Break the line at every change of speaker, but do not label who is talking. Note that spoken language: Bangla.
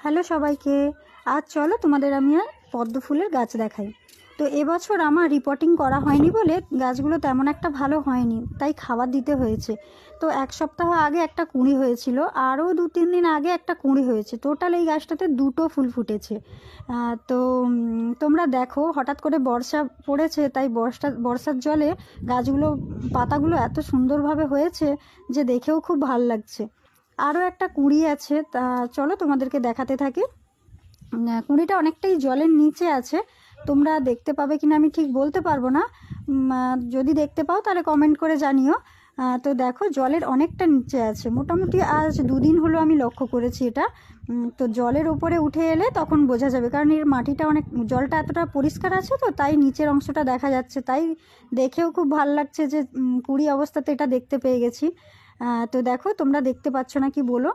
হ্যালো সবাইকে। আজ চলো তোমাদের আমি আর পদ্ম ফুলের গাছ দেখাই। তো এবছর আমার রিপোর্টিং করা হয়নি বলে গাছগুলো তেমন একটা ভালো হয়নি, তাই খাবার দিতে হয়েছে। তো এক সপ্তাহ আগে একটা কুঁড়ি হয়েছিল, আরও 2-3 দিন আগে একটা কুঁড়ি হয়েছে। টোটাল এই গাছটাতে 2টো ফুল ফুটেছে। তো তোমরা দেখো, হঠাৎ করে বর্ষা পড়েছে, তাই বর্ষার জলে গাছগুলো পাতাগুলো এত সুন্দরভাবে হয়েছে যে দেখেও খুব ভাল লাগছে। আরও একটা কুঁড়ি আছে, তা চলো তোমাদেরকে দেখাতে থাকি। কুঁড়িটা অনেকটাই জলের নিচে আছে, তোমরা দেখতে পাবে কিনা আমি ঠিক বলতে পারবো না। যদি দেখতে পাও তাহলে কমেন্ট করে জানিও। তো দেখো, জলের অনেকটা নিচে আছে, মোটামুটি আজ 2 দিন হলো আমি লক্ষ্য করেছি এটা। তো জলের ওপরে উঠে এলে তখন বোঝা যাবে, কারণ এর মাটিটা অনেক, জলটা এতটা পরিষ্কার আছে, তো তাই নিচের অংশটা দেখা যাচ্ছে। তাই দেখেও খুব ভালো লাগছে যে কুঁড়ি অবস্থাতে এটা দেখতে পেয়ে গেছি। তো দেখো, তোমরা দেখতে পাচ্ছ না কি বলো।